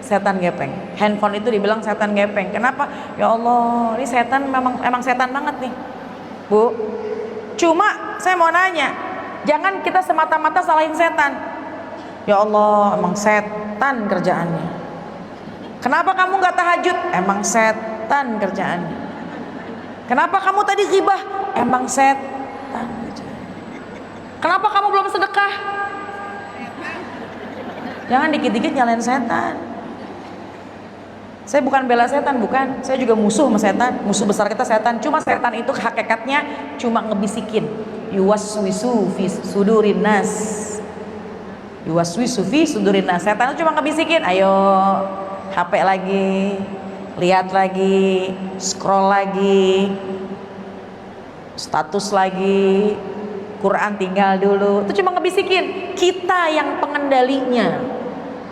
setan gepeng. Handphone itu dibilang setan gepeng. Kenapa? Ya Allah, ini setan emang setan banget nih, Bu. Cuma saya mau nanya, jangan kita semata-mata salahin setan. Ya Allah, emang setan kerjaannya. Kenapa kamu nggak tahajud? Emang setan kerjaannya. Kenapa kamu tadi ghibah? Emang setan kerjaannya. Kenapa kamu belum sedekah? Jangan dikit-dikit nyalain setan. Saya bukan bela setan, bukan. Saya juga musuh sama setan. Musuh besar kita setan. Cuma setan itu hakikatnya cuma ngebisikin. Yuwaswisu fi sudurin nas. Yuwaswisu fi sudurin nas. Setan itu cuma ngebisikin. Ayo, HP lagi, lihat lagi, scroll lagi, status lagi, Quran tinggal dulu. Itu cuma ngebisikin. Kita yang pengendalinya.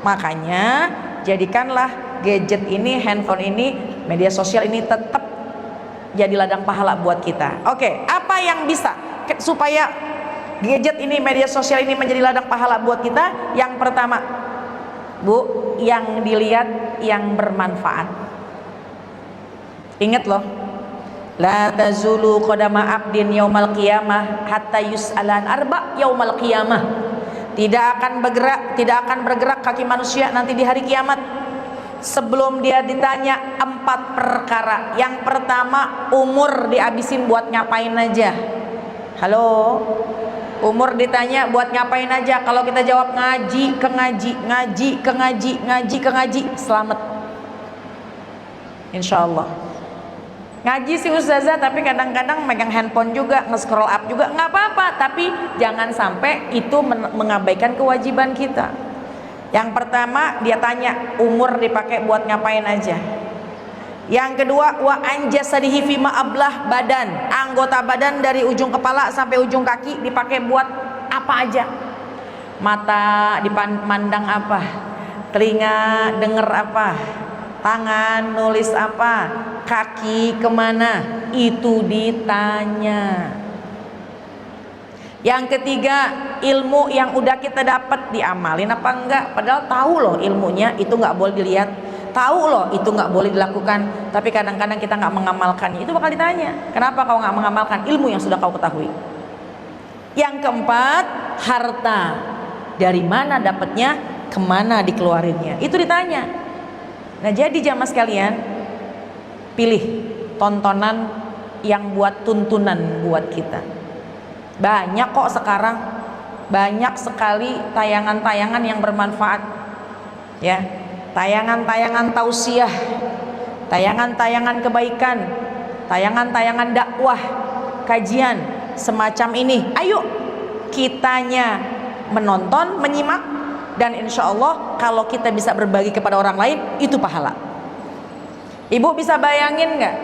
Makanya jadikanlah gadget ini, handphone ini, media sosial ini tetap jadi ladang pahala buat kita. Oke, apa yang bisa supaya gadget ini, media sosial ini menjadi ladang pahala buat kita? Yang pertama, Bu, yang dilihat yang bermanfaat. Ingat loh, la tazulu qadama abdin yaumal qiyamah hatta yus'alan arba yaumal qiyamah. Tidak akan bergerak kaki manusia nanti di hari kiamat sebelum dia ditanya 4 perkara. Yang pertama, umur dihabisin buat ngapain aja. Halo, umur ditanya buat ngapain aja. Kalau kita jawab ngaji ke ngaji, ngaji ke ngaji, ngaji ke ngaji, selamat, insya Allah. Ngaji sih ustazah, tapi kadang-kadang megang handphone juga, nge-scroll up juga, nggak apa-apa. Tapi jangan sampai itu mengabaikan kewajiban kita. Yang pertama dia tanya umur dipakai buat ngapain aja. Yang kedua, wa anjasadihi fima ablah, badan, anggota badan dari ujung kepala sampai ujung kaki dipakai buat apa aja. Mata dipandang apa, telinga denger apa, tangan nulis apa, kaki kemana, itu ditanya. Yang ketiga, ilmu yang udah kita dapat diamalin apa enggak. Padahal tahu loh ilmunya itu nggak boleh dilihat, tahu loh itu nggak boleh dilakukan, tapi kadang-kadang kita nggak mengamalkannya. Itu bakal ditanya, kenapa kau nggak mengamalkan ilmu yang sudah kau ketahui. Yang keempat, harta, dari mana dapatnya, kemana dikeluarinnya, itu ditanya. Nah, jadi jamaah sekalian, pilih tontonan yang buat tuntunan buat kita. Banyak kok sekarang, banyak sekali tayangan-tayangan yang bermanfaat, ya, tayangan-tayangan tausiah, tayangan-tayangan kebaikan, tayangan-tayangan dakwah, kajian semacam ini. Ayo kitanya menonton, menyimak, dan insya Allah kalau kita bisa berbagi kepada orang lain, itu pahala. Ibu bisa bayangin nggak?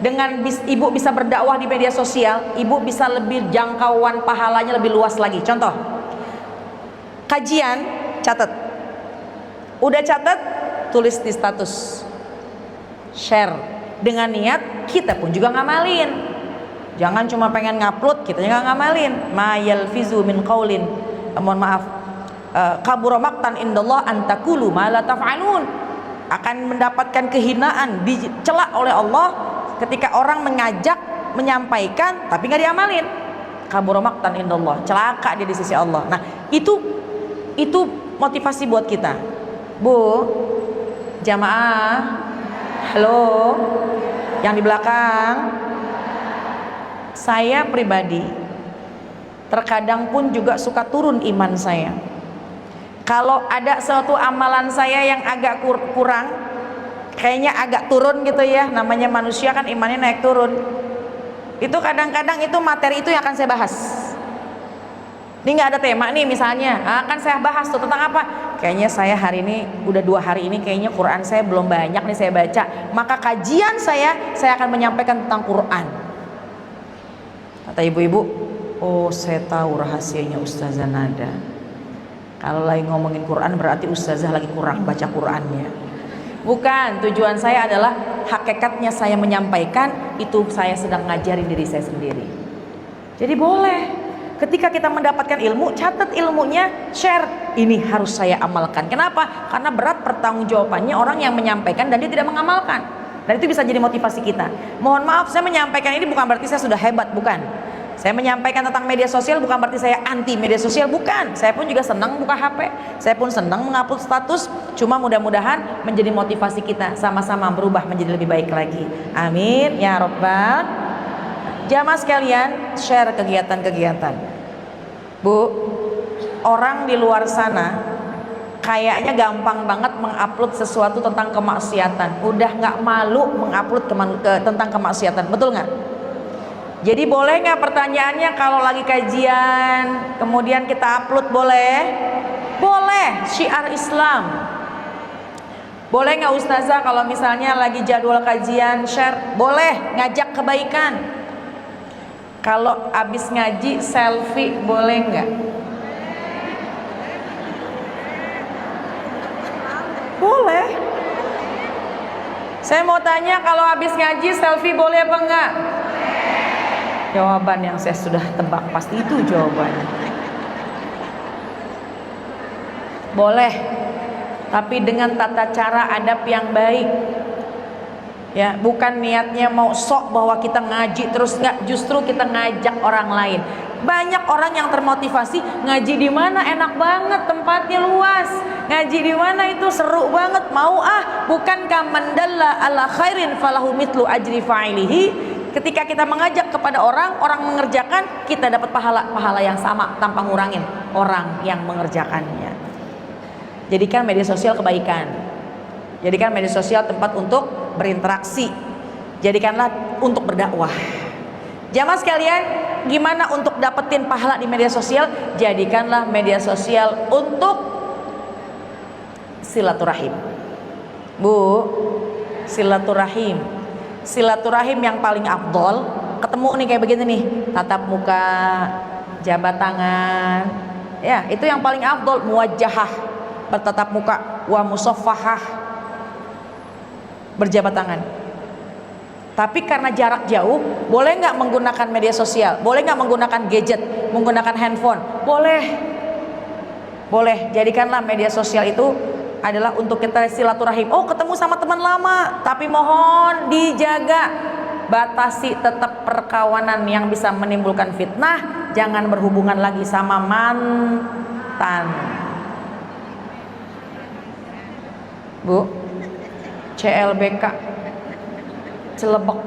Dengan ibu bisa berdakwah di media sosial, ibu bisa lebih jangkauan pahalanya lebih luas lagi. Contoh, kajian, catat. Udah catat, tulis di status, share. Dengan niat kita pun juga ngamalin. Jangan cuma pengen ngupload, kita juga ngamalin. Ma yalfizu min qaulin, mohon maaf, kabura maqtan indallah an taqulu ma la taf'alun. Akan mendapatkan kehinaan, dicela oleh Allah ketika orang mengajak, menyampaikan tapi nggak diamalin. Kabura maqtan indallah, celaka dia di sisi Allah. Nah, itu motivasi buat kita. Bu, jamaah, halo, yang di belakang. Saya pribadi terkadang pun juga suka turun iman saya. Kalau ada suatu amalan saya yang agak kurang, kayaknya agak turun gitu ya, namanya manusia kan imannya naik turun. Itu kadang-kadang itu materi itu yang akan saya bahas. Ini nggak ada tema nih misalnya, akan saya bahas tuh tentang apa? Kayaknya saya hari ini udah 2 hari ini kayaknya Quran saya belum banyak nih saya baca. Maka kajian saya akan menyampaikan tentang Quran. Kata ibu-ibu, oh saya tahu rahasianya Ustazah Nada. Kalau lagi ngomongin Quran berarti Ustazah lagi kurang baca Qurannya. Bukan, tujuan saya adalah hakikatnya saya menyampaikan itu saya sedang ngajarin diri saya sendiri. Jadi boleh ketika kita mendapatkan ilmu, catat ilmunya, share. ini harus saya amalkan. Kenapa? Karena berat pertanggungjawabannya orang yang menyampaikan dan dia tidak mengamalkan. Dan itu bisa jadi motivasi kita. Mohon maaf, saya menyampaikan ini bukan berarti saya sudah hebat, bukan. Saya menyampaikan tentang media sosial bukan berarti saya anti media sosial, bukan. Saya pun juga senang buka HP, saya pun senang mengupload status. Cuma mudah-mudahan menjadi motivasi kita sama-sama berubah menjadi lebih baik lagi. Amin ya robbal. Jamaah sekalian, share kegiatan-kegiatan. Bu, orang di luar sana kayaknya gampang banget mengupload sesuatu tentang kemaksiatan. Udah nggak malu mengupload tentang kemaksiatan, betul nggak? Jadi boleh nggak pertanyaannya kalau lagi kajian kemudian kita upload, boleh? Boleh, syiar Islam. Boleh nggak ustazah kalau misalnya lagi jadwal kajian share? Boleh, ngajak kebaikan. Kalau abis ngaji selfie boleh nggak? Boleh. Saya mau tanya, kalau habis ngaji selfie boleh apa enggak? Jawaban yang saya sudah tebak pasti itu jawabannya. Boleh, tapi dengan tata cara adab yang baik. Ya, bukan niatnya mau sok bahwa kita ngaji terus, enggak, justru kita ngajak orang lain. Banyak orang yang termotivasi, ngaji di mana enak banget, tempatnya luas. Ngaji di mana itu seru banget, mau ah. Bukankah mandalla ala khairin falahu mitlu ajri fa'ilihi? Ketika kita mengajak kepada orang, orang mengerjakan, kita dapat pahala yang sama tanpa ngurangin orang yang mengerjakannya. Jadikan media sosial kebaikan. Jadikan media sosial tempat untuk berinteraksi. Jadikanlah untuk berdakwah. Jamaah sekalian, gimana untuk dapetin pahala di media sosial? Jadikanlah media sosial untuk silaturahim. Bu, silaturahim. Silaturahim yang paling afdol, ketemu nih kayak begini nih, tatap muka, jabat tangan. Ya, itu yang paling afdol, muwajjahah, bertatap muka, wa musaffahah, berjabat tangan. Tapi karena jarak jauh, boleh nggak menggunakan media sosial? Boleh nggak menggunakan gadget, menggunakan handphone? Boleh. Boleh, jadikanlah media sosial itu adalah untuk kita silaturahim. Oh, ketemu sama teman lama, tapi mohon dijaga, batasi tetap perkawanan yang bisa menimbulkan fitnah. Jangan berhubungan lagi sama mantan. Bu, CLBK celebek.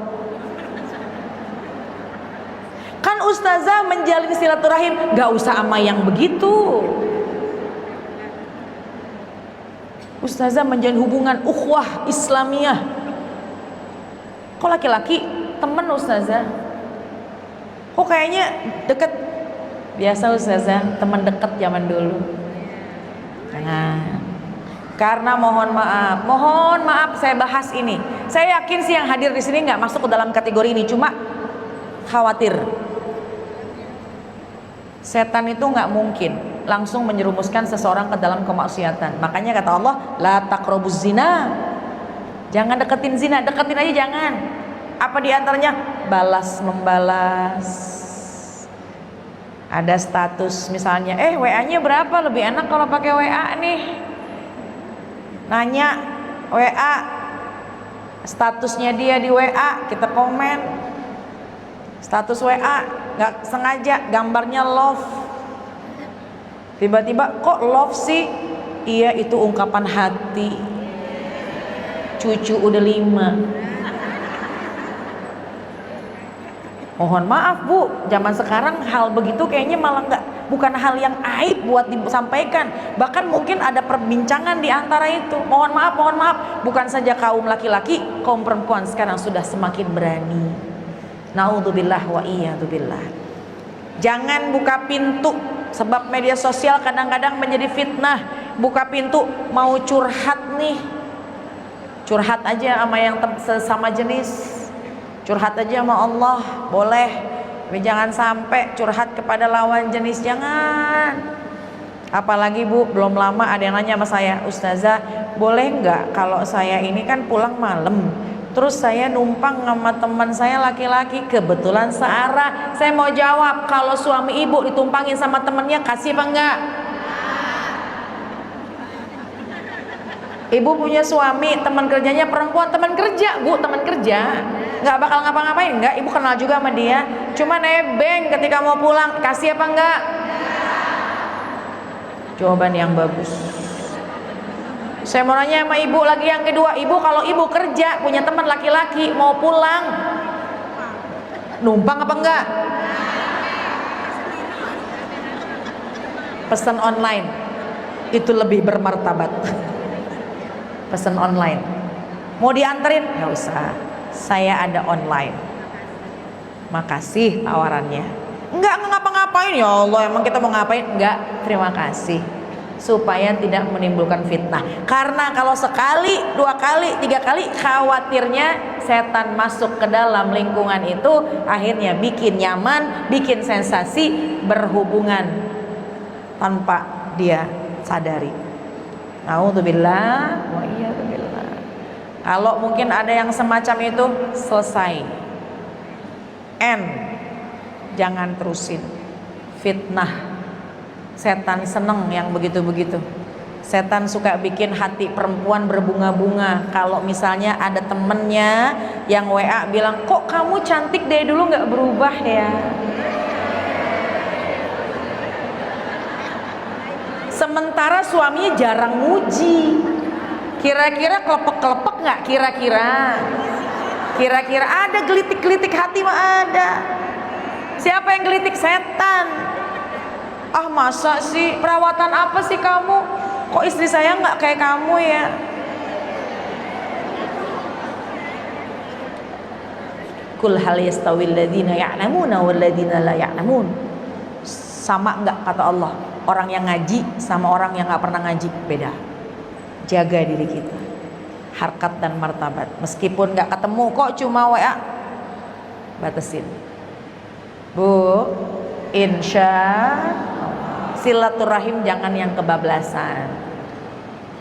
Kan ustazah menjalin silaturahim, gak usah sama yang begitu. Ustazah menjalin hubungan ukhuwah Islamiyah. Kok laki-laki temen ustazah? Kok kayaknya deket? Biasa ustazah, teman deket zaman dulu. Jangan. Karena mohon maaf saya bahas ini. Saya yakin sih yang hadir di sini nggak masuk ke dalam kategori ini, cuma khawatir. Setan itu nggak mungkin langsung menyerumuskan seseorang ke dalam kemaksiatan. Makanya kata Allah, la taqrabuz zina. Jangan deketin zina, deketin aja jangan. Apa diantaranya? Balas membalas. Ada status misalnya, WA-nya berapa? Lebih enak kalau pakai WA nih. Nanya WA, statusnya dia di WA, kita komen. Status WA, nggak sengaja gambarnya love. Tiba-tiba kok love sih? Iya, itu ungkapan hati. Cucu udah 5. Mohon maaf Bu, zaman sekarang hal begitu kayaknya malah bukan hal yang aib buat disampaikan. Bahkan mungkin ada perbincangan di antara itu. Mohon maaf, bukan saja kaum laki-laki, kaum perempuan sekarang sudah semakin berani. Naudzubillah wa iyadzubillah. Jangan buka pintu, sebab media sosial kadang-kadang menjadi fitnah. Buka pintu mau curhat nih, curhat aja sama yang sesama jenis. Curhat aja sama Allah, boleh. Tapi jangan sampai curhat kepada lawan jenis, jangan. Apalagi Bu, belum lama ada yang nanya sama saya, Ustazah, boleh nggak kalau saya ini kan pulang malam, terus saya numpang sama teman saya laki-laki, kebetulan searah. Saya mau jawab, kalau suami ibu ditumpangin sama temennya, kasih apa enggak? Ibu punya suami, teman kerjanya perempuan, teman kerja, Bu, teman kerja. Nggak bakal ngapa-ngapain, nggak? Ibu kenal juga sama dia. Cuma nebeng ketika mau pulang, kasih apa enggak? Jawaban yang bagus. Saya mau nanya sama ibu lagi yang kedua, ibu kalau ibu kerja punya teman laki-laki mau pulang, numpang apa enggak? Pesan online itu lebih bermartabat. Pesan online, mau dianterin nggak usah, saya ada online. Makasih tawarannya. Enggak ngapa-ngapain, ya Allah emang kita mau ngapain? Enggak, terima kasih, supaya tidak menimbulkan fitnah. Karena kalau sekali, dua kali, tiga kali, khawatirnya setan masuk ke dalam lingkungan itu, akhirnya bikin nyaman, bikin sensasi, berhubungan tanpa dia sadari. Naudzubillah wa iyyazubillah. Kalau mungkin ada yang semacam itu, selesai. Jangan terusin. Fitnah. Setan seneng yang begitu-begitu. Setan suka bikin hati perempuan berbunga-bunga. Kalau misalnya ada temennya yang WA bilang, kok kamu cantik dari dulu gak berubah ya. Sementara suaminya jarang muji. Kira-kira kelepek-kelepek gak? Kira-kira ada gelitik-gelitik hati mah ada. Siapa yang gelitik? Setan. Ah masa sih, perawatan apa sih kamu? Kok istri saya nggak kayak kamu ya? Kul hal yastawil ladzina ya'lamuna wal ladzina la ya'lamun. Sama nggak kata Allah? Orang yang ngaji sama orang yang nggak pernah ngaji beda. Jaga diri kita, harkat dan martabat. Meskipun nggak ketemu kok cuma WA, batasin. Bu, insya silaturahim jangan yang kebablasan.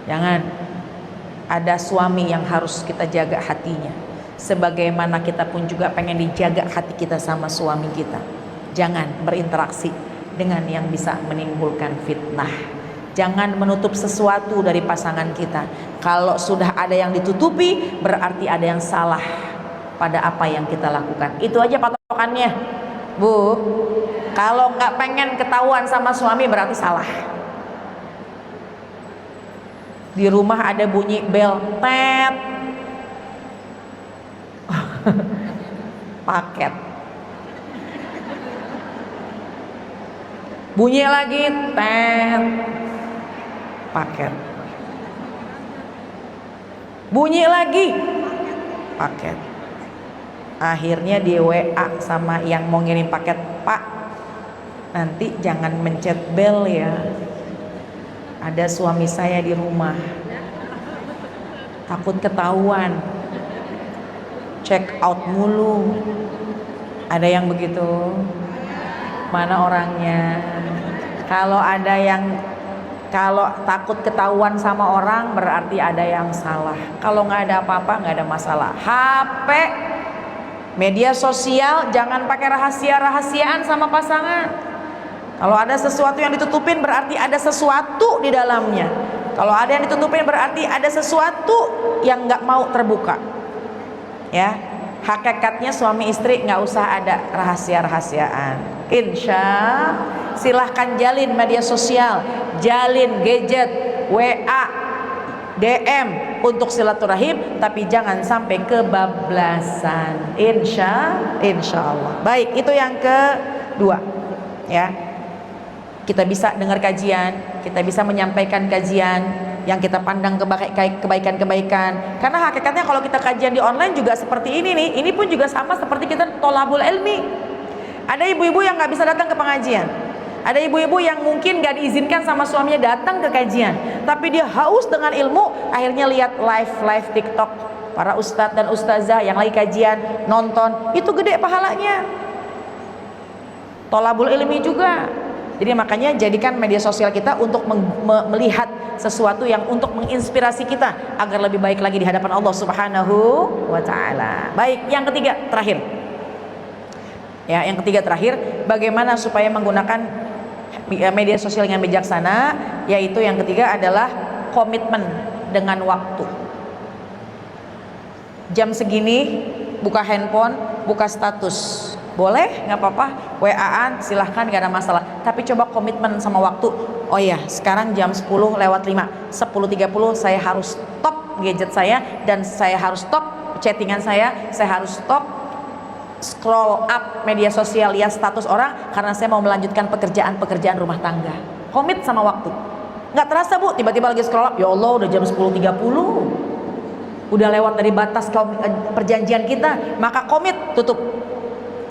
Jangan. Ada suami yang harus kita jaga hatinya, sebagaimana kita pun juga pengen dijaga hati kita sama suami kita. Jangan berinteraksi dengan yang bisa menimbulkan fitnah. Jangan menutup sesuatu dari pasangan kita. Kalau sudah ada yang ditutupi, berarti ada yang salah pada apa yang kita lakukan. Itu aja patokannya, Bu. Kalau nggak pengen ketahuan sama suami berarti salah. Di rumah ada bunyi bel, tet, paket. Bunyi lagi, tet, paket. Bunyi lagi, paket. Akhirnya di WA sama yang mau ngirim paket, Pak, nanti jangan mencet bel ya, ada suami saya di rumah, takut ketahuan, check out mulu. Ada yang begitu? Mana orangnya? Kalau ada yang kalau takut ketahuan sama orang berarti ada yang salah. Kalau nggak ada apa-apa, nggak ada masalah. HP, media sosial, jangan pakai rahasia-rahasiaan sama pasangan. Kalau ada sesuatu yang ditutupin berarti ada sesuatu di dalamnya. Kalau ada yang ditutupin berarti ada sesuatu yang nggak mau terbuka. Ya, hakikatnya suami istri nggak usah ada rahasia-rahasiaan. Silahkan jalin media sosial, jalin gadget, WA, DM untuk silaturahim, tapi jangan sampai kebablasan. Insya Allah. Baik, itu yang kedua. Ya. Kita bisa dengar kajian, kita bisa menyampaikan kajian yang kita pandang kebaikan-kebaikan. Karena hakikatnya kalau kita kajian di online juga seperti ini nih, ini pun juga sama seperti kita tolabul ilmi. Ada ibu-ibu yang nggak bisa datang ke pengajian. Ada ibu-ibu yang mungkin gak diizinkan sama suaminya datang ke kajian, tapi dia haus dengan ilmu, akhirnya lihat live TikTok para ustadz dan ustazah yang lagi kajian, nonton, itu gede pahalanya. Tolabul ilmi juga. Jadi makanya jadikan media sosial kita untuk melihat sesuatu yang untuk menginspirasi kita agar lebih baik lagi di hadapan Allah Subhanahu wa taala. Baik, yang ketiga terakhir. Ya, yang ketiga terakhir, bagaimana supaya menggunakan media sosial yang bijaksana, yaitu yang ketiga adalah komitmen dengan waktu. Jam segini buka handphone, buka status, boleh, nggak apa-apa. WA-an silahkan, gak ada masalah. Tapi coba komitmen sama waktu. Oh iya, sekarang jam 10:05, 10:30 saya harus stop gadget saya, dan saya harus stop chattingan saya harus stop scroll up media sosial, lihat status orang, karena saya mau melanjutkan pekerjaan rumah tangga. Komit sama waktu. Nggak terasa Bu, tiba-tiba lagi scroll up, ya Allah udah jam 10:30, udah lewat dari batas perjanjian kita. Maka komit, tutup,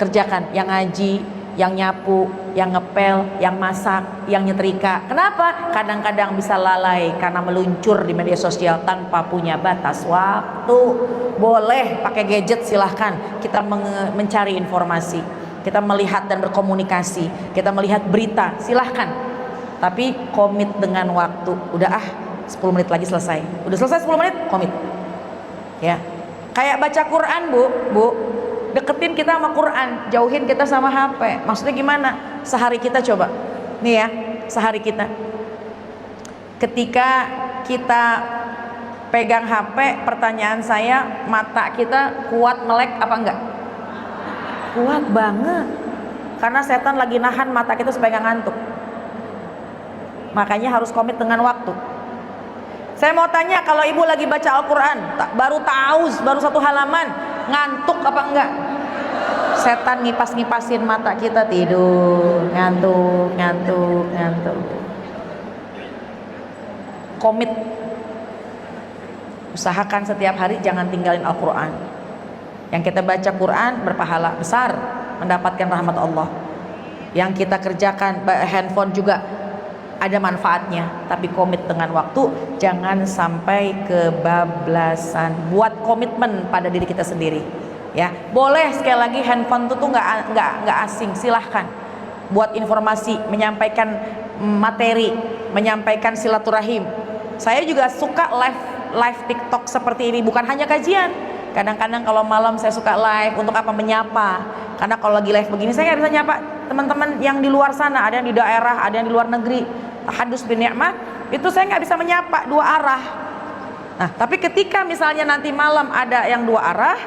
kerjakan. Yang ngaji, yang nyapu, yang ngepel, yang masak, yang nyetrika. Kenapa? Kadang-kadang bisa lalai karena meluncur di media sosial tanpa punya batas waktu. Boleh pakai gadget, silahkan. Kita mencari informasi, kita melihat dan berkomunikasi, kita melihat berita, silahkan. Tapi komit dengan waktu. Udah 10 menit lagi selesai. Udah selesai 10 menit, komit. Ya. Kayak baca Quran, Bu. Deketin kita sama Quran, jauhin kita sama HP. Maksudnya gimana? Sehari kita coba. Nih ya, sehari kita. Ketika kita pegang HP, pertanyaan saya, mata kita kuat melek apa enggak? Kuat banget. Karena setan lagi nahan mata kita supaya nggak ngantuk. Makanya harus komit dengan waktu. Saya mau tanya, kalau ibu lagi baca Al-Quran, baru satu halaman, ngantuk apa enggak? Setan ngipas-ngipasin mata kita, tidur, ngantuk. Komit. Usahakan setiap hari jangan tinggalin Al-Quran. Yang kita baca Quran berpahala besar, mendapatkan rahmat Allah. Yang kita kerjakan handphone juga ada manfaatnya, tapi komit dengan waktu, jangan sampai kebablasan. Buat komitmen pada diri kita sendiri. Ya, boleh sekali lagi handphone itu tuh nggak asing, silahkan. Buat informasi, menyampaikan materi, menyampaikan silaturahim. Saya juga suka live TikTok seperti ini, bukan hanya kajian. Kadang-kadang kalau malam saya suka live untuk apa? Menyapa. Karena kalau lagi live begini saya nggak bisa nyapa teman-teman yang di luar sana, ada yang di daerah, ada yang di luar negeri. Tahadus bin ni'mah, itu saya nggak bisa menyapa dua arah. Nah, tapi ketika misalnya nanti malam ada yang dua arah,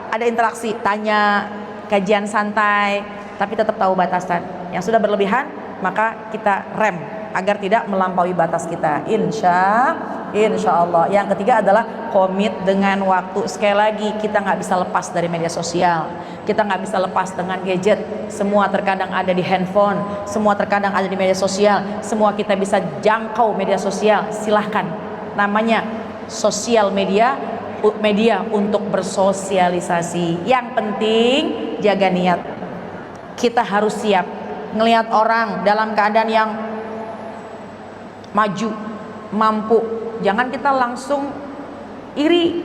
ada interaksi, tanya, kajian santai, tapi tetap tahu batasan. Yang sudah berlebihan, maka kita rem agar tidak melampaui batas kita. Insya Allah. Yang ketiga adalah komit dengan waktu. Sekali lagi, kita nggak bisa lepas dari media sosial, kita nggak bisa lepas dengan gadget. Semua terkadang ada di handphone, semua terkadang ada di media sosial, semua kita bisa jangkau media sosial. Silahkan, namanya sosial media untuk bersosialisasi. Yang penting jaga niat. Kita harus siap ngelihat orang dalam keadaan yang maju, mampu. Jangan kita langsung iri,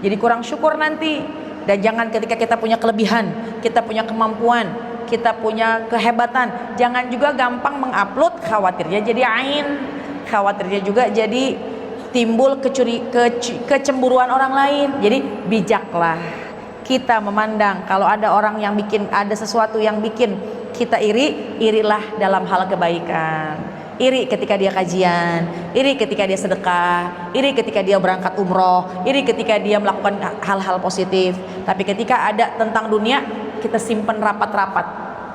jadi kurang syukur nanti. Dan jangan ketika kita punya kelebihan, kita punya kemampuan, kita punya kehebatan, jangan juga gampang mengupload, khawatirnya jadi ain, khawatirnya juga jadi timbul kecemburuan orang lain. Jadi bijaklah kita memandang kalau ada orang yang ada sesuatu yang bikin kita iri, irilah dalam hal kebaikan. Iri ketika dia kajian, iri ketika dia sedekah, iri ketika dia berangkat umroh, iri ketika dia melakukan hal-hal positif. Tapi ketika ada tentang dunia, kita simpen rapat-rapat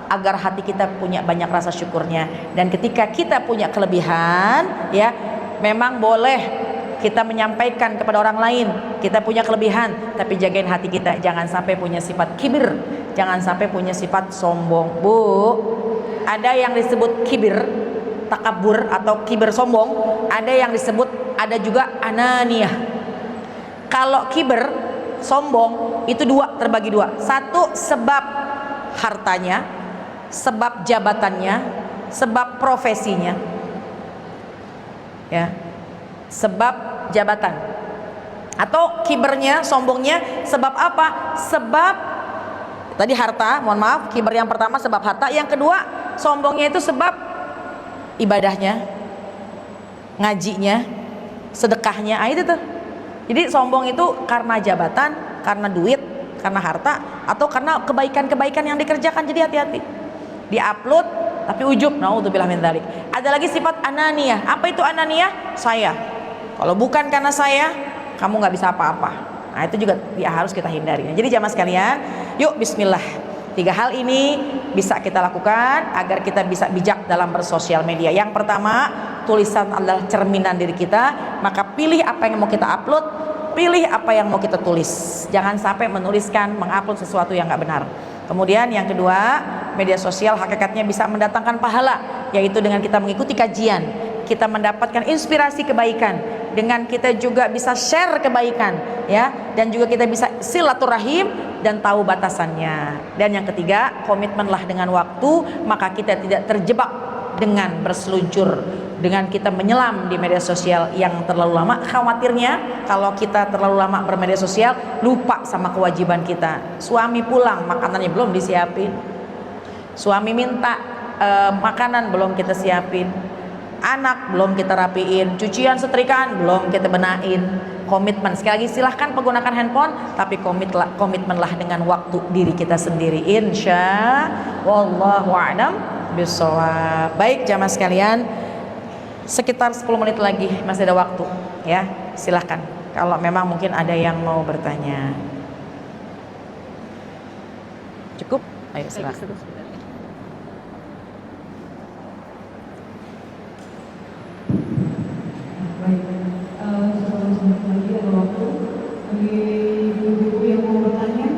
agar hati kita punya banyak rasa syukurnya. Dan ketika kita punya kelebihan, ya memang boleh kita menyampaikan kepada orang lain kita punya kelebihan, tapi jagain hati kita, jangan sampai punya sifat kibir, jangan sampai punya sifat sombong. Bu, ada yang disebut kibir, takabur atau kiber sombong, ada yang disebut, ada juga ananiyah. Kalau kiber sombong itu terbagi dua. Satu sebab hartanya, sebab jabatannya, sebab profesinya, ya, sebab jabatan. Atau kibernya, sombongnya sebab apa? Sebab tadi harta, mohon maaf, kiber yang pertama sebab harta, yang kedua sombongnya itu sebab ibadahnya, ngajinya, sedekahnya, itu tuh. Jadi sombong itu karena jabatan, karena duit, karena harta, atau karena kebaikan-kebaikan yang dikerjakan. Jadi hati-hati. Di-upload tapi ujub, naudzubillah min dzalik. Ada lagi sifat ananiyah. Apa itu ananiyah? Kalau bukan karena saya, kamu nggak bisa apa-apa. Nah itu juga ya harus kita hindari. Jadi jamaah sekalian, yuk bismillah. 3 hal ini bisa kita lakukan agar kita bisa bijak dalam bersosial media. Yang pertama, tulisan adalah cerminan diri kita. Maka pilih apa yang mau kita upload, pilih apa yang mau kita tulis. Jangan sampai menuliskan, mengupload sesuatu yang nggak benar. Kemudian yang kedua, media sosial hakikatnya bisa mendatangkan pahala, yaitu dengan kita mengikuti kajian, kita mendapatkan inspirasi kebaikan, dengan kita juga bisa share kebaikan, ya, dan juga kita bisa silaturahim dan tahu batasannya. Dan yang ketiga, komitmenlah dengan waktu, maka kita tidak terjebak dengan berseluncur, dengan kita menyelam di media sosial yang terlalu lama. Khawatirnya kalau kita terlalu lama bermedia sosial, lupa sama kewajiban kita. Suami pulang, makanannya belum disiapin. Suami minta makanan, belum kita siapin. Anak belum kita rapiin, cucian setrikaan belum kita benain. Komitmen, sekali lagi silahkan menggunakan handphone, tapi komitmenlah dengan waktu diri kita sendiri. Insya wallahu a'lam bishawab. Baik jamaah sekalian, sekitar 10 menit lagi masih ada waktu, ya silahkan kalau memang mungkin ada yang mau bertanya. Cukup? Ayo silahkan. Baik, lagi ada waktu bagi ibu-ibu yang mau bertanya,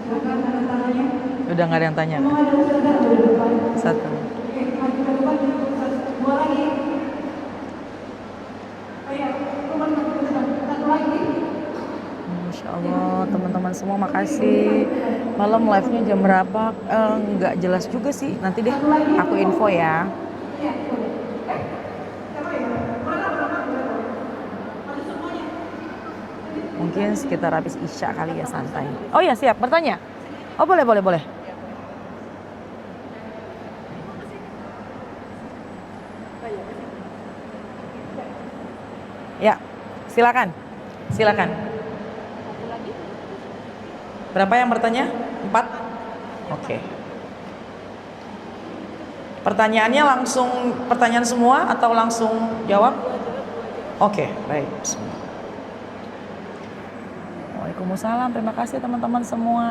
silakan tanda tangannya. Udah nggak ada yang tanya. Mau ada ustazah di depan. Satu. Oke, maju ke depan. Dua lagi. Ayo, teman satu lagi. Masya Allah, teman-teman semua makasih. Malam live-nya jam berapa? Nggak jelas juga sih. Nanti deh aku info ya. Mungkin sekitar habis isya kali ya, santai. Oh ya siap, bertanya. Oh boleh. Ya, silakan. Berapa yang bertanya? 4? Oke. Pertanyaannya langsung pertanyaan semua atau langsung jawab? Oke, baik. Bismillah. Waalaikumsalam, terima kasih teman-teman semua.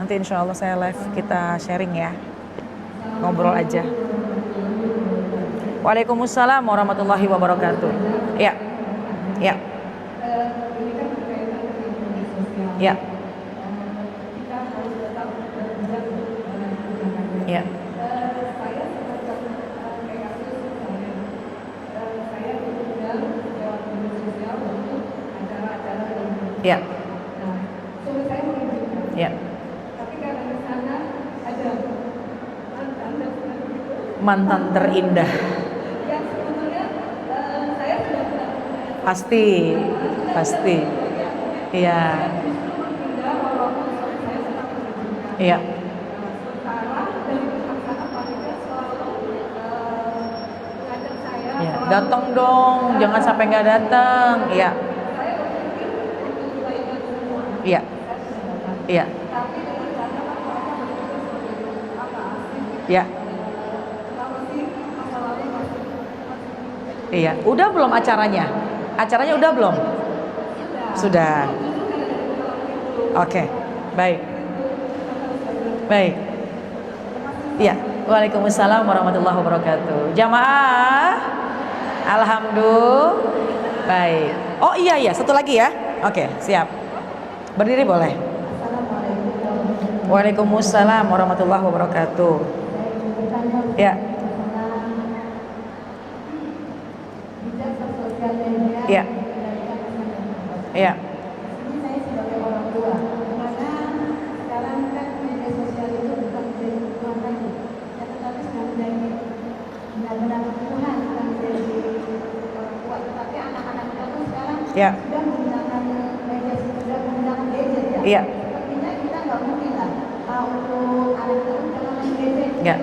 Nanti insya Allah saya live, kita sharing ya, ngobrol aja. Waalaikumsalam warahmatullahi wabarakatuh. Ya. Ya. Ya. Ya. Ya. Ya. Mantan terindah. Pasti. Iya. Iya. Ya, datang dong, jangan sampai nggak datang. Iya. Iya. Iya. Ya. Iya, udah belum acaranya? Acaranya udah belum? Sudah. Oke, baik. Iya, waalaikumsalam warahmatullahi wabarakatuh. Jamaah, alhamdulillah. Baik. Oh iya, satu lagi ya. Oke, siap. Berdiri boleh. Waalaikumsalam warahmatullahi wabarakatuh. Ya. Ya. Ya. Ini saya sebagai orang tua, karena sekarang kan media sosial itu bukan menjadi kebutuhan lagi, ya, tetapi sudah menjadi benar-benar kebutuhan, bukan menjadi orang tua. Tetapi anak-anak kita pun sekarang sudah menggunakan media, sudah menggunakan gadget ya. Iya. Sepertinya kita nggak mungkin lah untuk anak kita pun jangan main gadget. Ya.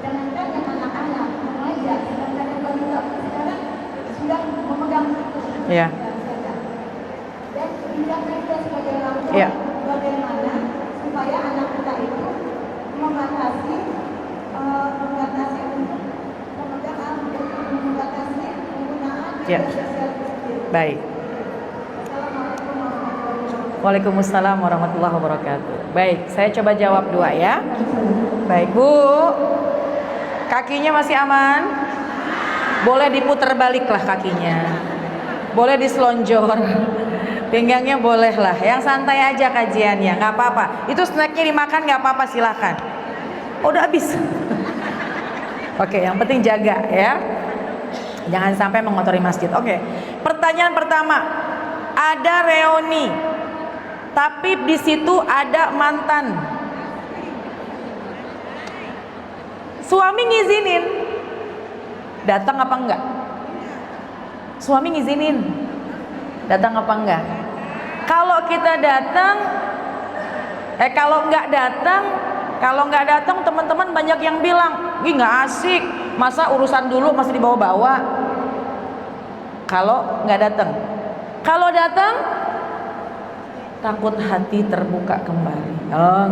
Jangankan yang anak-anak, remaja, sedangkan yang balita pun sekarang sudah memegang itu. Ya. Dan bijaknya kita sebagai orang tua, Ya. bagaimana supaya anak kita itu membatasi untuk memegang membatasi penggunaan Ya. media sosial tersebut. Baik. Assalamualaikum warahmatullahi wabarakatuh. Waalaikumsalam warahmatullahi wabarakatuh. Baik, saya coba jawab dua ya. Baik, Bu. Kakinya masih aman? Boleh diputar balik lah kakinya. Boleh diselonjor. Pinggangnya boleh lah. Yang santai aja kajiannya, nggak apa-apa. Itu snacknya dimakan nggak apa-apa, silakan. Oh, udah habis. Oke, yang penting jaga ya. Jangan sampai mengotori masjid. Oke. Pertanyaan pertama. Ada reuni. Tapi di situ ada mantan. Suami ngizinin. Datang apa enggak? Suami ngizinin. Datang apa enggak? Kalau kita datang, kalau nggak datang teman-teman banyak yang bilang, "Ih, nggak asik. Masa urusan dulu masih dibawa-bawa?" Kalau nggak datang. Kalau datang, takut hati terbuka kembali. Oh,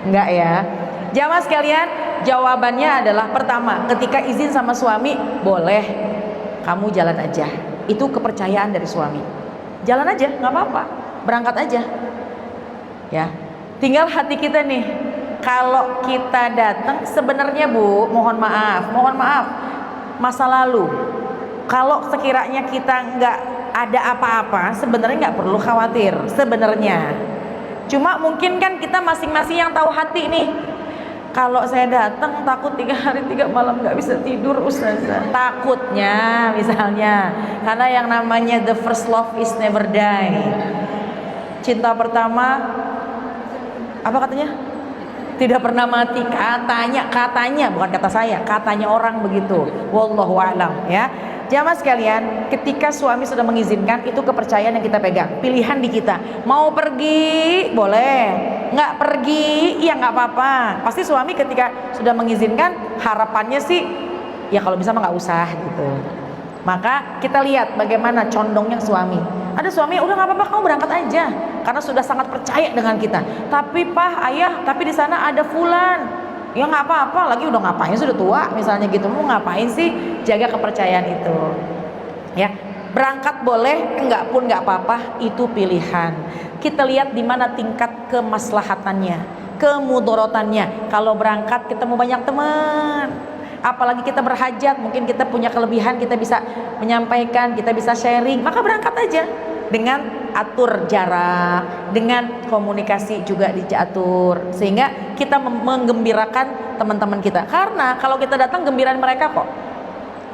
enggak ya. Jamaah sekalian, jawabannya adalah pertama, ketika izin sama suami, boleh kamu jalan aja. Itu kepercayaan dari suami. Jalan aja, nggak apa-apa, berangkat aja. Ya, tinggal hati kita nih. Kalau kita datang, sebenarnya Bu, mohon maaf, masa lalu. Kalau sekiranya kita nggak ada apa-apa, sebenarnya nggak perlu khawatir. Sebenarnya, cuma mungkin kan kita masing-masing yang tahu hati nih. Kalau saya datang takut 3 hari 3 malam nggak bisa tidur Ustazah. Takutnya misalnya, karena yang namanya the first love is never die. Cinta pertama, apa katanya? Tidak pernah mati. Katanya, bukan kata saya, katanya orang begitu. Wallahu a'lam ya. Jamaah sekalian, ketika suami sudah mengizinkan, itu kepercayaan yang kita pegang. Pilihan di kita. Mau pergi, boleh. Nggak pergi, ya nggak apa-apa. Pasti suami ketika sudah mengizinkan, harapannya sih, ya kalau bisa mah nggak usah gitu. Maka kita lihat bagaimana condongnya suami. Ada suami, udah nggak apa-apa, kamu berangkat aja. Karena sudah sangat percaya dengan kita. Tapi ayah, tapi di sana ada fulan. Ya nggak apa-apa, lagi udah ngapain, sudah tua misalnya gitu, mau ngapain sih, jaga kepercayaan itu ya. Berangkat boleh, enggak pun nggak apa-apa, itu pilihan. Kita lihat di mana tingkat kemaslahatannya, kemudorotannya. Kalau berangkat ketemu banyak teman, apalagi kita berhajat, mungkin kita punya kelebihan, kita bisa menyampaikan, kita bisa sharing, maka berangkat aja. Dengan atur jarak, dengan komunikasi juga diatur, sehingga kita menggembirakan teman-teman kita. Karena kalau kita datang, gembirain mereka kok.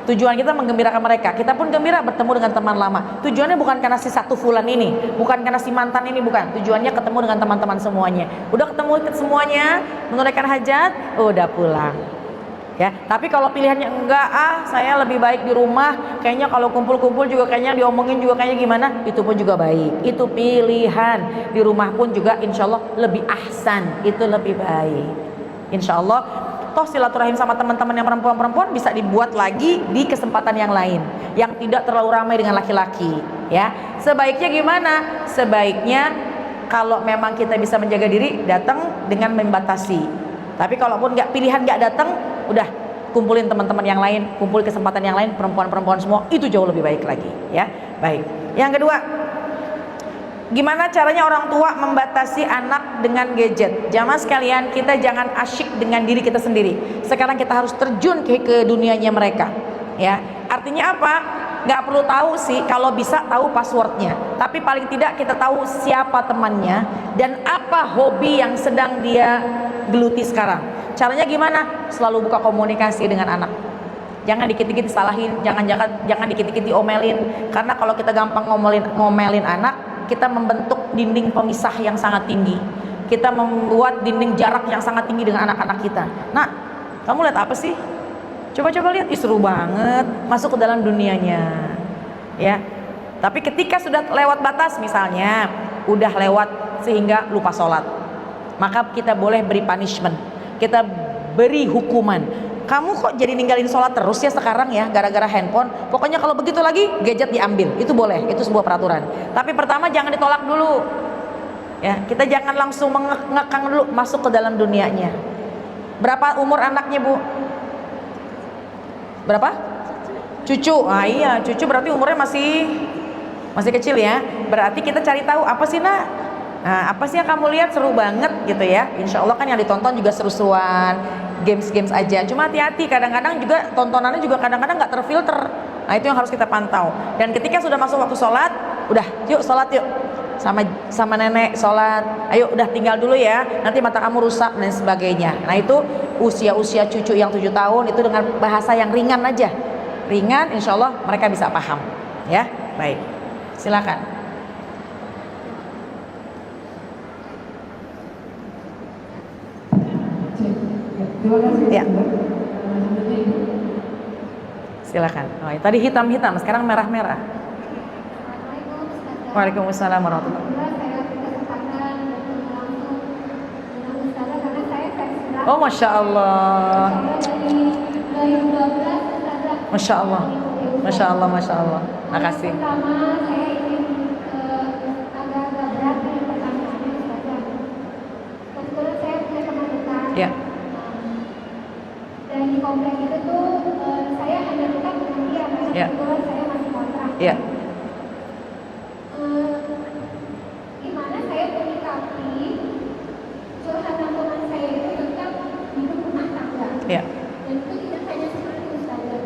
Tujuan kita menggembirakan mereka. Kita pun gembira bertemu dengan teman lama. Tujuannya bukan karena si satu fulan ini, bukan karena si mantan ini, bukan. Tujuannya ketemu dengan teman-teman semuanya. Udah ketemu semuanya, menunaikan hajat, udah pulang. Ya, tapi kalau pilihannya enggak, saya lebih baik di rumah, kayaknya kalau kumpul-kumpul juga kayaknya diomongin juga kayaknya gimana, itu pun juga baik. Itu pilihan. Di rumah pun juga insya Allah lebih ahsan, itu lebih baik. Insya Allah, toh silaturahim sama teman-teman yang perempuan-perempuan bisa dibuat lagi di kesempatan yang lain, yang tidak terlalu ramai dengan laki-laki. Ya, sebaiknya gimana? Sebaiknya kalau memang kita bisa menjaga diri, datang dengan membatasi. Tapi kalaupun pilihan nggak datang, udah kumpulin teman-teman yang lain, kumpul kesempatan yang lain, perempuan-perempuan semua, itu jauh lebih baik lagi ya. Baik, yang kedua, gimana caranya orang tua membatasi anak dengan gadget? Jamaah sekalian, kita jangan asyik dengan diri kita sendiri. Sekarang kita harus terjun ke dunianya mereka ya. Artinya apa? Nggak perlu tahu sih, kalau bisa tahu passwordnya, tapi paling tidak kita tahu siapa temannya dan apa hobi yang sedang dia geluti sekarang. Caranya gimana? Selalu buka komunikasi dengan anak. Jangan dikit-dikit salahin, jangan dikit-dikit diomelin. Karena kalau kita gampang ngomelin anak, kita membentuk dinding pemisah yang sangat tinggi. Kita membuat dinding jarak yang sangat tinggi dengan anak-anak kita. Nah, kamu lihat apa sih? Coba-coba lihat, seru banget, masuk ke dalam dunianya ya. Tapi ketika sudah lewat batas, misalnya udah lewat sehingga lupa sholat, maka kita boleh beri punishment, kita beri hukuman. Kamu kok jadi ninggalin sholat terus ya sekarang ya, gara-gara handphone? Pokoknya kalau begitu lagi, gadget diambil. Itu boleh, itu sebuah peraturan. Tapi pertama jangan ditolak dulu ya, kita jangan langsung mengekang dulu, masuk ke dalam dunianya. Berapa umur anaknya Bu? Berapa? Cucu. Ah iya, cucu berarti umurnya masih kecil ya. Berarti kita cari tahu apa sih nak? Nah, apa sih yang kamu lihat seru banget gitu ya? Insya Allah kan yang ditonton juga seru-seruan, games-games aja. Cuma hati-hati, kadang-kadang juga tontonannya juga kadang-kadang nggak terfilter. Nah itu yang harus kita pantau. Dan ketika sudah masuk waktu sholat, udah yuk sholat yuk. Sama nenek sholat. Ayo udah tinggal dulu ya. Nanti mata kamu rusak dan sebagainya. Nah itu usia-usia cucu yang 7 tahun itu dengan bahasa yang ringan aja. Ringan, insya Allah mereka bisa paham. Ya, baik. Silakan. Terima kasih. Ya. Silakan. Oh, tadi hitam-hitam, sekarang merah-merah. Assalamualaikum Ustazah. Waalaikumsalam warahmatullahi wabarakatuh. Alhamdulillah saya berkesempatan bertemu langsung dengan Ustazah karena saya fans berat. Oh, masya Allah. Dari 2012 Ustazah. Masya Allah. Masya Allah, masya Allah. Makasih. Yang pertama saya ingin agak-agak berat dari pertanyaannya Ustazah. Kebetulan saya punya teman dekat. Ya. Dan di komplek itu tuh saya hanya dekat dengan dia karena Ya. kebetulan saya masih kontrak. Ya. Gimana saya menyikapi curhatan teman saya itu tentang hidup rumah tangga. Ya. Dan itu tidak hanya seperti Ustazah.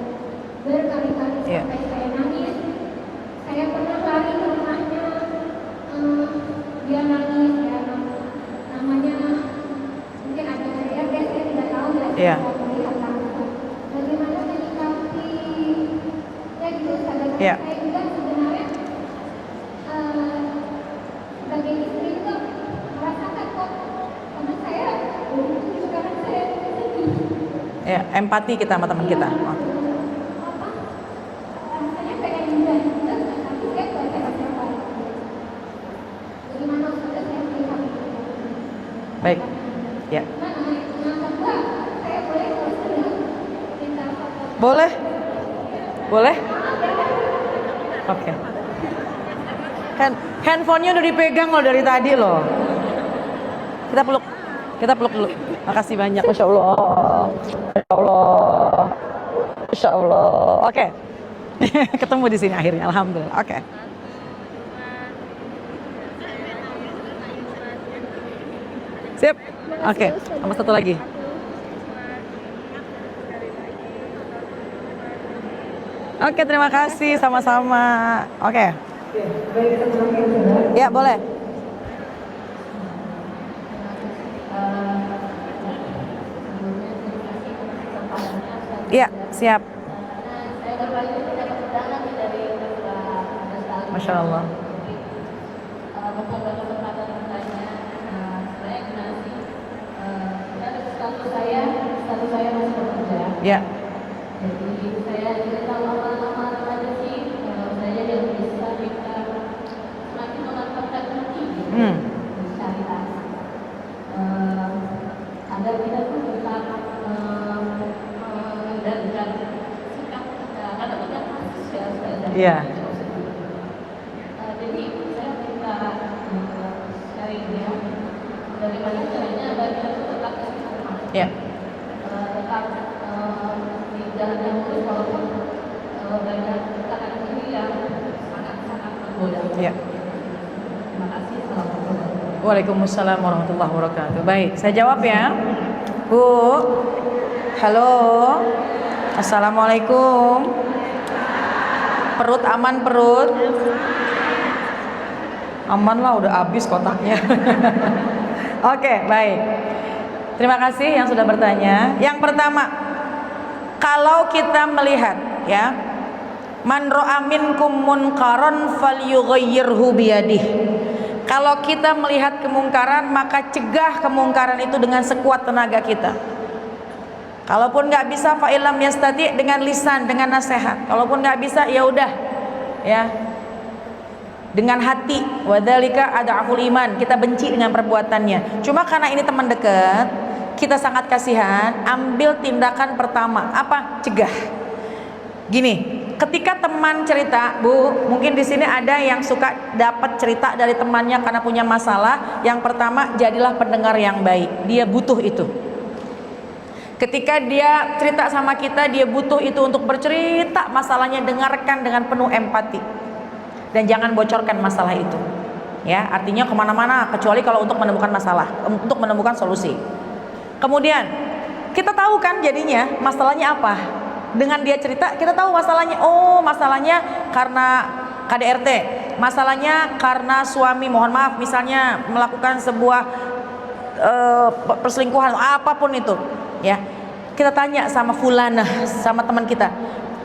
Berkali-kali Ya. sampai saya nangis. Saya pernah lari ke rumahnya. Dia nangis ya. Namanya mungkin ada KDRT, saya tidak tahu ya. Ya. Saya melihat langsung. Bagaimana menyikapi ya gitu Ustazah. Ya. Saya juga sebenarnya sebagai istri juga merasakan kok teman saya sekarang saya sedih. Ya, empati kita sama teman kita. Oh. Apa? Rasanya pengen juga, tapi saya nggak bisa siapa. Bagaimana Ustazah saya melihat itu? Baik. Ya. Nah, yang kedua, saya boleh terus minta foto. Boleh? Boleh? Oke. Handphonenya udah dipegang loh dari tadi loh. Kita peluk dulu. Makasih banyak, masya Allah. Masya Allah. Masya Allah. Oke. Ketemu di sini akhirnya, alhamdulillah. Oke. Sip. Oke. Sama satu lagi. Oke, terima kasih sama-sama. Oke. Ya, boleh. Iya, siap. Saya berbagi dapat undangan dari Masya Allah. membuat kesempatan bertanya. Saya gimana sih? Status saya masih bekerja. Ya, Jadi saya tidak tahu apa-apa aja sih. Saya yang bisa kita semakin memanfaatkan hati syariat. Agar kita pun tetap dan sikap kita karena banyak kasus ya Ustazah. Iya. Jadi saya minta sharing ya bagaimana caranya agar kita tuh tetap istiqomah. ya, Tetap di jalan yang lurus walaupun banyak tekanan ini yang sangat-sangat menggoda. ya. Terima kasih. Assalamualaikum. Waalaikumsalam warahmatullahi wabarakatuh. Baik, saya jawab ya. Bu. Halo. Assalamualaikum. Perut aman perut? Aman lah, udah habis kotaknya. Oke, baik. Terima kasih yang sudah bertanya. Yang pertama, kalau kita melihat ya, man ra'a minkum munkaran falyughayyirhu biyadihi. Kalau kita melihat kemungkaran, maka cegah kemungkaran itu dengan sekuat tenaga kita. Kalaupun nggak bisa, fa'ilam yastati, dengan lisan, dengan nasihat. Kalaupun nggak bisa, ya udah, ya, dengan hati. Wadzalika ad'aful iman. Kita benci dengan perbuatannya. Cuma karena ini teman dekat, kita sangat kasihan. Ambil tindakan pertama. Apa? Cegah. Gini. Ketika teman cerita, Bu, mungkin di sini ada yang suka dapat cerita dari temannya karena punya masalah. Yang pertama, jadilah pendengar yang baik. Dia butuh itu. Ketika dia cerita sama kita, dia butuh itu untuk bercerita masalahnya, dengarkan dengan penuh empati dan jangan bocorkan masalah itu. Ya, artinya kemana-mana kecuali kalau untuk menemukan masalah, untuk menemukan solusi. Kemudian kita tahu kan jadinya masalahnya apa. Dengan dia cerita kita tahu masalahnya. Oh, masalahnya karena KDRT, masalahnya karena suami, mohon maaf, misalnya melakukan sebuah perselingkuhan, apapun itu. Ya, kita tanya sama fulanah, sama teman kita,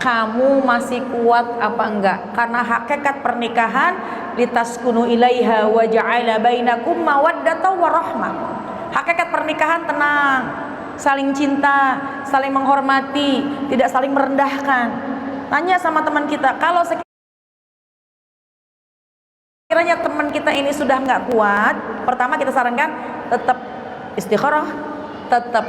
kamu masih kuat apa enggak? Karena hakikat pernikahan litaskunu ilaiha wa ja'ala bainakum mawaddatan wa rahmah. Hakikat pernikahan tenang, saling cinta, saling menghormati, tidak saling merendahkan. Tanya sama teman kita, kalau sekiranya teman kita ini sudah enggak kuat, pertama kita sarankan tetap istikharah, tetap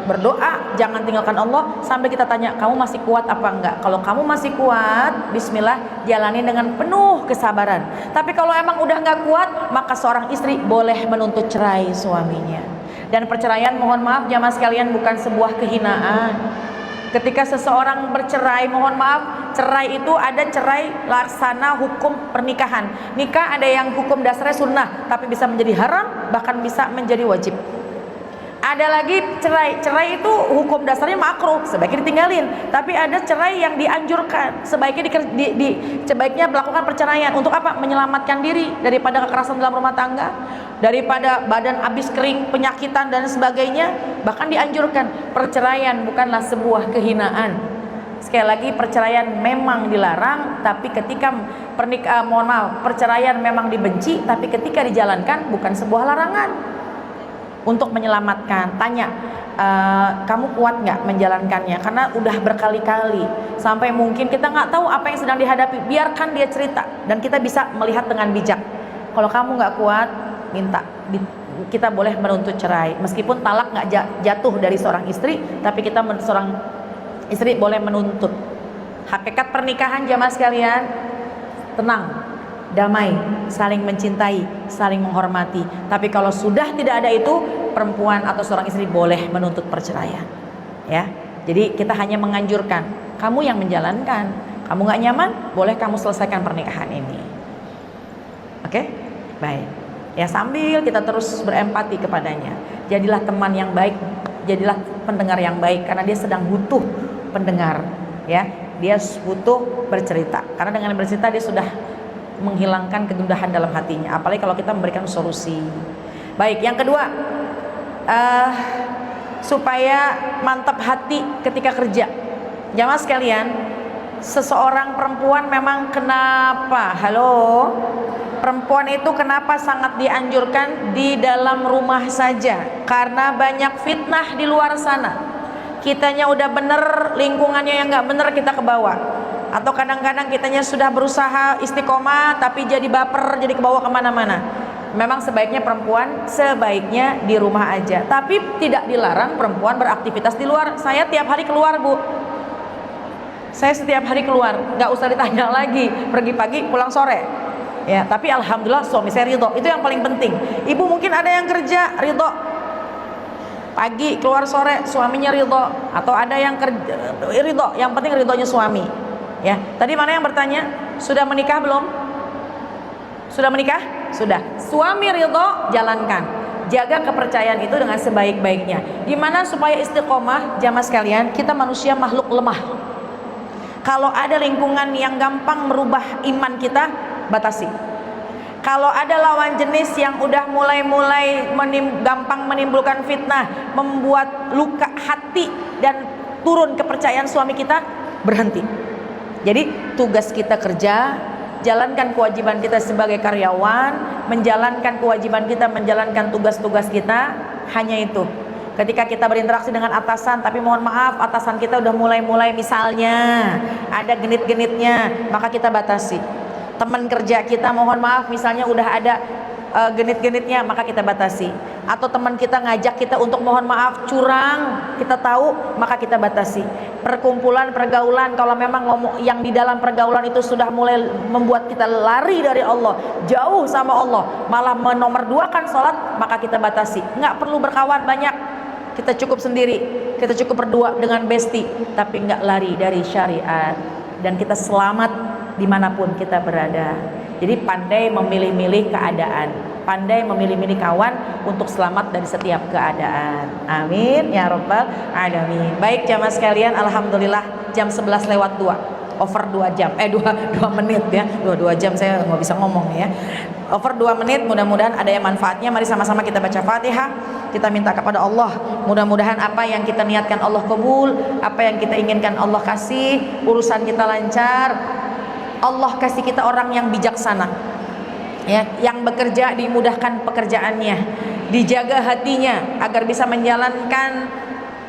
berdoa, jangan tinggalkan Allah sampai kita tanya, kamu masih kuat apa enggak? Kalau kamu masih kuat, bismillah, jalani dengan penuh kesabaran. Tapi kalau emang udah enggak kuat, maka seorang istri boleh menuntut cerai suaminya. Dan perceraian, mohon maaf jamaah sekalian, bukan sebuah kehinaan. Ketika seseorang bercerai, mohon maaf, cerai itu ada cerai laksana hukum pernikahan. Nikah ada yang hukum dasarnya sunnah, tapi bisa menjadi haram, bahkan bisa menjadi wajib. Ada lagi cerai itu hukum dasarnya makruh, sebaiknya ditinggalin. Tapi ada cerai yang dianjurkan, sebaiknya melakukan perceraian. Untuk apa? Menyelamatkan diri daripada kekerasan dalam rumah tangga, daripada badan habis kering, penyakitan dan sebagainya. Bahkan dianjurkan. Perceraian bukanlah sebuah kehinaan. Sekali lagi, perceraian memang dilarang, tapi ketika perceraian memang dibenci, tapi ketika dijalankan bukan sebuah larangan. Untuk menyelamatkan, tanya, kamu kuat nggak menjalankannya? Karena udah berkali-kali, sampai mungkin kita nggak tahu apa yang sedang dihadapi. Biarkan dia cerita dan kita bisa melihat dengan bijak. Kalau kamu nggak kuat, kita boleh menuntut cerai. Meskipun talak nggak jatuh dari seorang istri, tapi seorang istri boleh menuntut. Hakikat pernikahan jamaah sekalian, tenang, damai, saling mencintai, saling menghormati. Tapi kalau sudah tidak ada itu, perempuan atau seorang istri boleh menuntut perceraian. Ya, jadi kita hanya menganjurkan, kamu yang menjalankan. Kamu nggak nyaman, boleh kamu selesaikan pernikahan ini. Oke, baik. Ya, sambil kita terus berempati kepadanya. Jadilah teman yang baik, jadilah pendengar yang baik, karena dia sedang butuh pendengar. Ya, dia butuh bercerita. Karena dengan bercerita dia sudah menghilangkan kegundahan dalam hatinya, apalagi kalau kita memberikan solusi. Baik, yang kedua, supaya mantap hati ketika kerja. Jamaah sekalian, seseorang perempuan memang kenapa? Halo? Perempuan itu kenapa sangat dianjurkan di dalam rumah saja? Karena banyak fitnah di luar sana. Kitanya udah bener, lingkungannya yang nggak bener kita ke bawah. Atau kadang-kadang kitanya sudah berusaha istiqomah tapi jadi baper, jadi kebawa kemana-mana. Memang sebaiknya perempuan sebaiknya di rumah aja. Tapi tidak dilarang perempuan beraktivitas di luar. Saya tiap hari keluar, Bu. Saya setiap hari keluar, nggak usah ditanya lagi. Pergi pagi, pulang sore. Ya, tapi alhamdulillah suami saya ridho. Itu yang paling penting. Ibu mungkin ada yang kerja ridho, pagi keluar sore, suaminya ridho. Atau ada yang kerja ridho, yang penting ridhonya suami. Ya, tadi mana yang bertanya? Sudah menikah belum? Sudah menikah? Sudah. Suami ridho, jalankan. Jaga kepercayaan itu dengan sebaik-baiknya. Gimana supaya istiqomah? Jamaah sekalian, kita manusia makhluk lemah. Kalau ada lingkungan yang gampang merubah iman kita, batasi. Kalau ada lawan jenis yang udah mulai gampang menimbulkan fitnah, membuat luka hati dan turun kepercayaan suami kita, berhenti. Jadi tugas kita kerja, jalankan kewajiban kita sebagai karyawan, menjalankan kewajiban kita, menjalankan tugas-tugas kita, hanya itu. Ketika kita berinteraksi dengan atasan, tapi mohon maaf atasan kita udah mulai misalnya ada genit-genitnya, maka kita batasi. Teman kerja kita mohon maaf misalnya udah ada genit-genitnya, maka kita batasi. Atau teman kita ngajak kita untuk mohon maaf curang, kita tahu, maka kita batasi. Perkumpulan, pergaulan, kalau memang yang di dalam pergaulan itu sudah mulai membuat kita lari dari Allah, jauh sama Allah, malah menomorduakan sholat, maka kita batasi. Nggak perlu berkawan banyak. kita cukup sendiri, kita cukup berdua dengan besti, tapi nggak lari dari syariat, dan kita selamat dimanapun kita berada. Jadi pandai memilih-milih keadaan, pandai memilih-milih kawan untuk selamat dari setiap keadaan. Amin ya rabbal alamin. Baik jamaah sekalian, alhamdulillah jam 11 lewat 2, over 2 jam, 2 menit ya, 2 jam saya nggak bisa ngomong ya, over 2 menit. Mudah-mudahan ada yang manfaatnya. Mari sama-sama kita baca Fatihah, kita minta kepada Allah, mudah-mudahan apa yang kita niatkan Allah kabul, apa yang kita inginkan Allah kasih, urusan kita lancar, Allah kasih kita orang yang bijaksana ya, yang bekerja dimudahkan pekerjaannya, dijaga hatinya agar bisa menjalankan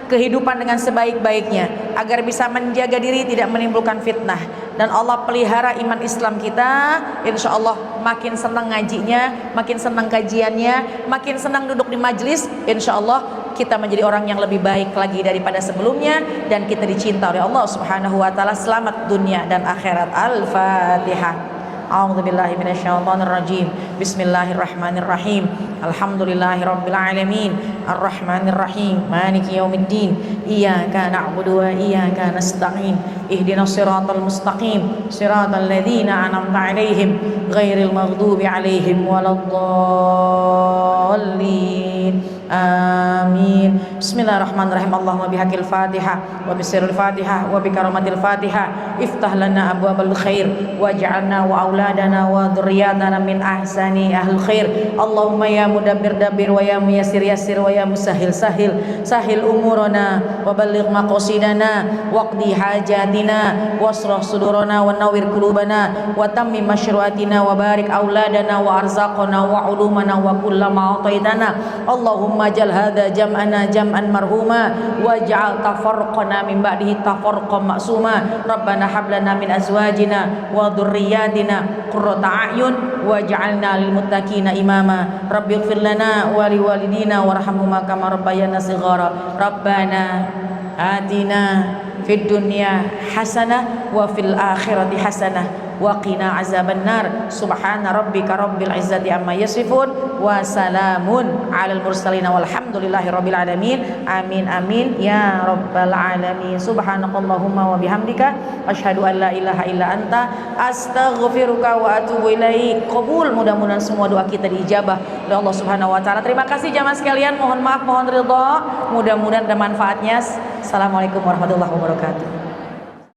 kehidupan dengan sebaik-baiknya, agar bisa menjaga diri tidak menimbulkan fitnah, dan Allah pelihara iman Islam kita. Insya Allah makin senang ngajinya, makin senang kajiannya, makin senang duduk di majlis. Insya Allah kita menjadi orang yang lebih baik lagi daripada sebelumnya, dan kita dicinta oleh Allah Subhanahu wa taala. Selamat dunia dan akhirat. Al-Fatihah. A'udzubillahi minasyaitonirrajim. Bismillahirrahmanirrahim. Alhamdulillahirabbil alamin. Arrahmanirrahim. Maliki yaumiddin. Iyyaka na'budu wa iyyaka nasta'in. Ihdinas siratal mustaqim. Siratal ladzina an'amta 'alaihim ghairil maghdubi 'alaihim waladdallin. Amin. Bismillahirrahmanirrahim. Allahumma bihaqil Fatihah wa bisirril Fatihah wa bikaramatil Fatihah iftah lana abwabal khair waj'alna wa auladana wa dzurriyyatana min ahsani ahlul khair. Allahumma ya mudabbir dabbir wa ya muyassir yassir wa ya musahhil sahil sahil umurana wa balligh maqasidana waqdi hajatina wasrah sudurana wa nawwir qulubana wa tammim masyruatina wa barik auladana wa arzaqana wa ulumana wa kullama ataitana. Allahumma jal hadza jam'ana jam'an marhuma waj'al tafarraqana min ba'dihi tafarraqan ma'suma. Rabbana hab lana min azwajina wa dhurriyyatina qurrata a'yun waj'alna lil muttaqina imama. Rabbi ighfir lana wa liwalidina warhamhuma kama rabbayana shighara. Rabbana atina fid dunya hasanah wa fil akhirati hasanah wa qina azabannar. Subhana rabbika rabbil izzati amma yasifun wa salamun alal mursalin walhamdulillahi rabbil alamin. Amin amin ya rabbal alamin. Subhanakallahumma wa bihamdika asyhadu an la ilaha illa anta astaghfiruka wa atubu ilaik. Qabul, mudah-mudahan semua doa kita diijabah oleh Allah Subhanahu wa taala. Terima kasih jamaah sekalian, mohon maaf, mohon ridha, mudah-mudahan ada manfaatnya. Assalamualaikum warahmatullahi wabarakatuh.